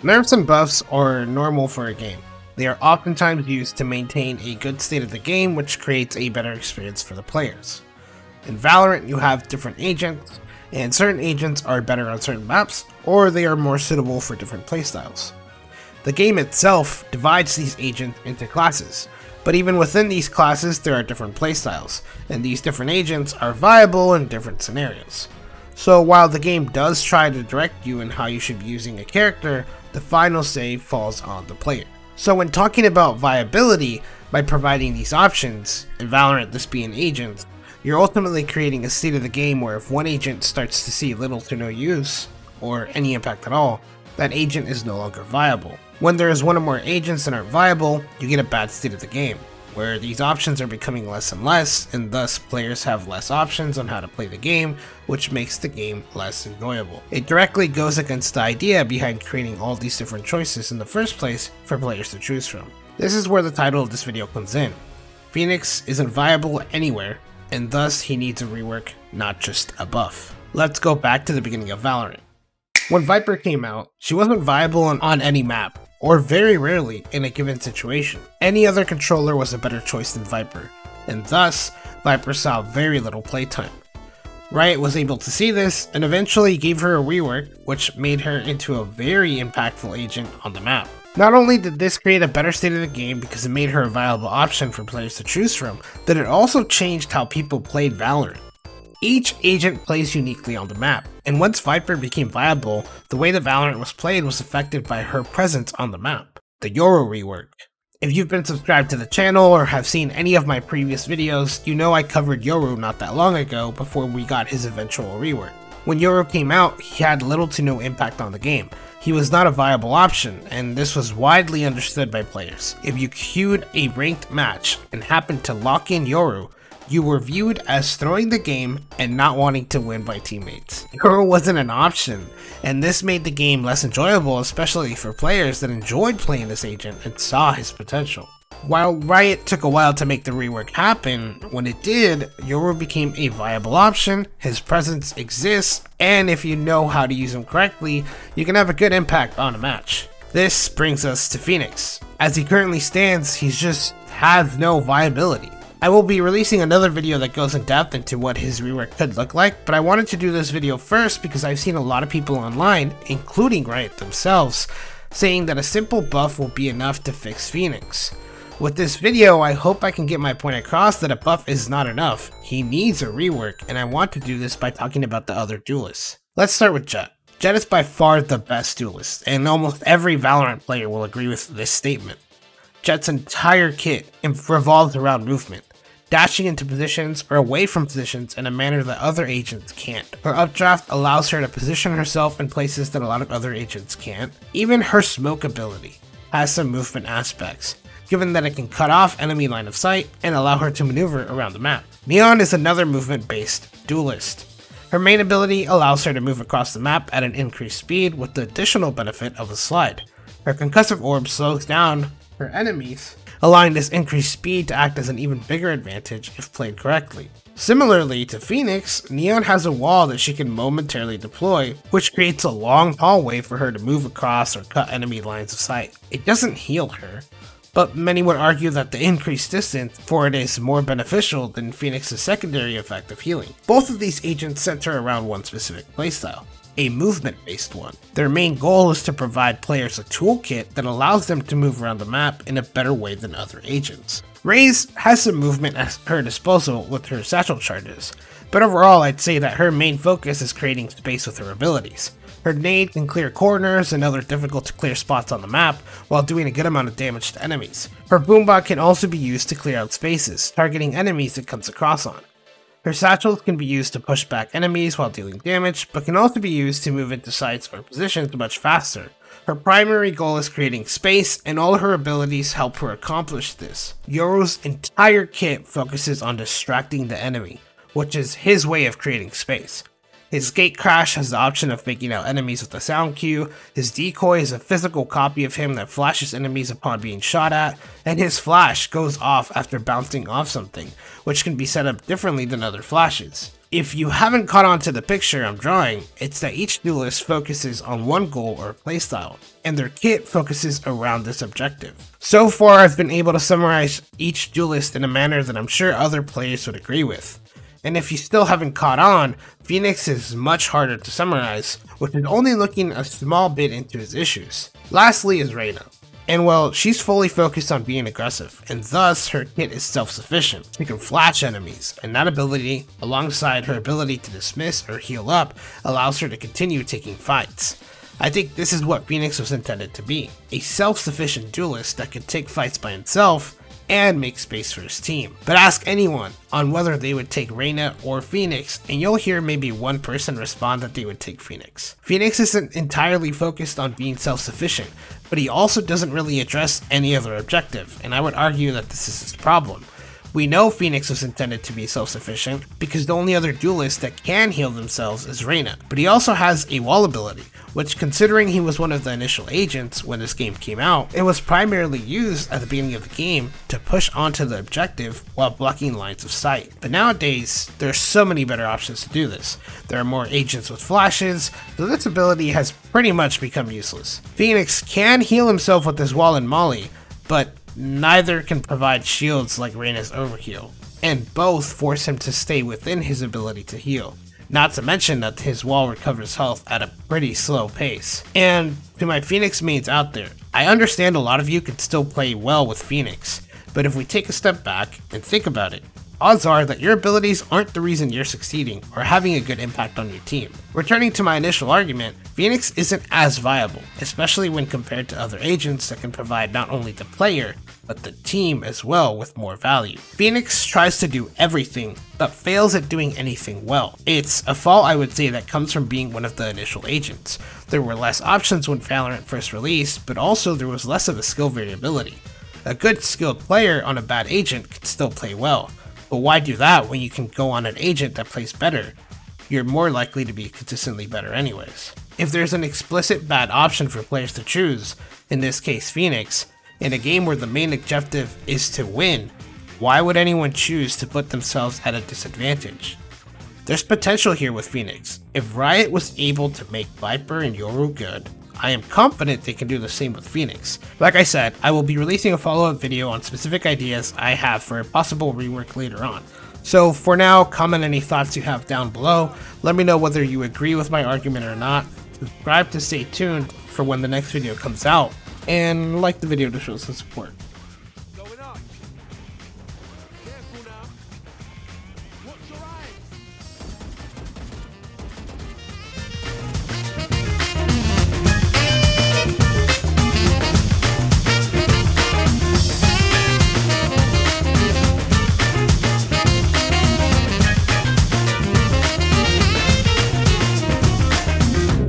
Nerfs and buffs are normal for a game. They are oftentimes used to maintain a good state of the game, which creates a better experience for the players. In Valorant, you have different agents, and certain agents are better on certain maps, or they are more suitable for different playstyles. The game itself divides these agents into classes, but even within these classes there are different playstyles, and these different agents are viable in different scenarios. So while the game does try to direct you in how you should be using a character, the final say falls on the player. So when talking about viability, by providing these options, in Valorant this being agents, you're ultimately creating a state of the game where if one agent starts to see little to no use, or any impact at all, that agent is no longer viable. When there is one or more agents that aren't viable, you get a bad state of the game, where these options are becoming less and less, and thus players have less options on how to play the game, which makes the game less enjoyable. It directly goes against the idea behind creating all these different choices in the first place for players to choose from. This is where the title of this video comes in. Phoenix isn't viable anywhere, and thus he needs a rework, not just a buff. Let's go back to the beginning of Valorant. When Viper came out, she wasn't viable on any map, or very rarely in a given situation. Any other controller was a better choice than Viper, and thus, Viper saw very little playtime. Riot was able to see this, and eventually gave her a rework, which made her into a very impactful agent on the map. Not only did this create a better state of the game because it made her a viable option for players to choose from, but it also changed how people played Valorant. Each agent plays uniquely on the map, and once Viper became viable, the way that Valorant was played was affected by her presence on the map. The Yoru rework. If you've been subscribed to the channel or have seen any of my previous videos, you know I covered Yoru not that long ago before we got his eventual rework. When Yoru came out, he had little to no impact on the game. He was not a viable option, and this was widely understood by players. If you queued a ranked match and happened to lock in Yoru, you were viewed as throwing the game and not wanting to win by teammates. Yoru wasn't an option, and this made the game less enjoyable, especially for players that enjoyed playing this agent and saw his potential. While Riot took a while to make the rework happen, when it did, Yoru became a viable option, his presence exists, and if you know how to use him correctly, you can have a good impact on a match. This brings us to Phoenix. As he currently stands, he just has no viability. I will be releasing another video that goes in depth into what his rework could look like, but I wanted to do this video first because I've seen a lot of people online, including Riot themselves, saying that a simple buff will be enough to fix Phoenix. With this video, I hope I can get my point across that a buff is not enough. He needs a rework, and I want to do this by talking about the other duelists. Let's start with Jett. Jett is by far the best duelist, and almost every Valorant player will agree with this statement. Jett's entire kit revolves around movement, dashing into positions or away from positions in a manner that other agents can't. Her updraft allows her to position herself in places that a lot of other agents can't. Even her smoke ability has some movement aspects, given that it can cut off enemy line of sight and allow her to maneuver around the map. Neon is another movement-based duelist. Her main ability allows her to move across the map at an increased speed with the additional benefit of a slide. Her concussive orb slows down her enemies, allowing this increased speed to act as an even bigger advantage if played correctly. Similarly to Phoenix, Neon has a wall that she can momentarily deploy, which creates a long hallway for her to move across or cut enemy lines of sight. It doesn't heal her, but many would argue that the increased distance for it is more beneficial than Phoenix's secondary effect of healing. Both of these agents center around one specific playstyle, a movement-based one. Their main goal is to provide players a toolkit that allows them to move around the map in a better way than other agents. Reyes has some movement at her disposal with her satchel charges, but overall I'd say that her main focus is creating space with her abilities. Her nade can clear corners and other difficult to clear spots on the map while doing a good amount of damage to enemies. Her boombot can also be used to clear out spaces, targeting enemies it comes across on. Her satchels can be used to push back enemies while dealing damage, but can also be used to move into sites or positions much faster. Her primary goal is creating space, and all her abilities help her accomplish this. Yoru's entire kit focuses on distracting the enemy, which is his way of creating space. His gate crash has the option of faking out enemies with a sound cue, his decoy is a physical copy of him that flashes enemies upon being shot at, and his flash goes off after bouncing off something, which can be set up differently than other flashes. If you haven't caught on to the picture I'm drawing, it's that each duelist focuses on one goal or playstyle, and their kit focuses around this objective. So far, I've been able to summarize each duelist in a manner that I'm sure other players would agree with. And if you still haven't caught on, Phoenix is much harder to summarize, which is only looking a small bit into his issues. Lastly is Reyna. And well, she's fully focused on being aggressive, and thus her kit is self-sufficient. She can flash enemies, and that ability, alongside her ability to dismiss or heal up, allows her to continue taking fights. I think this is what Phoenix was intended to be, a self-sufficient duelist that could take fights by himself and make space for his team. But ask anyone on whether they would take Reyna or Phoenix, and you'll hear maybe one person respond that they would take Phoenix. Phoenix isn't entirely focused on being self-sufficient, but he also doesn't really address any other objective, and I would argue that this is his problem. We know Phoenix was intended to be self-sufficient because the only other duelist that can heal themselves is Reyna, but he also has a wall ability, which, considering he was one of the initial agents when this game came out, it was primarily used at the beginning of the game to push onto the objective while blocking lines of sight. But nowadays, there are so many better options to do this. There are more agents with flashes, so this ability has pretty much become useless. Phoenix can heal himself with his wall and molly, but neither can provide shields like Reyna's overheal, and both force him to stay within his ability to heal. Not to mention that his wall recovers health at a pretty slow pace. And to my Phoenix mains out there, I understand a lot of you can still play well with Phoenix, but if we take a step back and think about it, odds are that your abilities aren't the reason you're succeeding or having a good impact on your team. Returning to my initial argument, Phoenix isn't as viable, especially when compared to other agents that can provide not only the player, but the team as well with more value. Phoenix tries to do everything, but fails at doing anything well. It's a fault I would say that comes from being one of the initial agents. There were less options when Valorant first released, but also there was less of a skill variability. A good skilled player on a bad agent can still play well, but why do that when you can go on an agent that plays better? You're more likely to be consistently better anyways. If there's an explicit bad option for players to choose, in this case Phoenix, in a game where the main objective is to win, why would anyone choose to put themselves at a disadvantage? There's potential here with Phoenix. If Riot was able to make Viper and Yoru good, I am confident they can do the same with Phoenix. Like I said, I will be releasing a follow-up video on specific ideas I have for a possible rework later on. So for now, comment any thoughts you have down below, let me know whether you agree with my argument or not, subscribe to stay tuned for when the next video comes out, and like the video to show some support.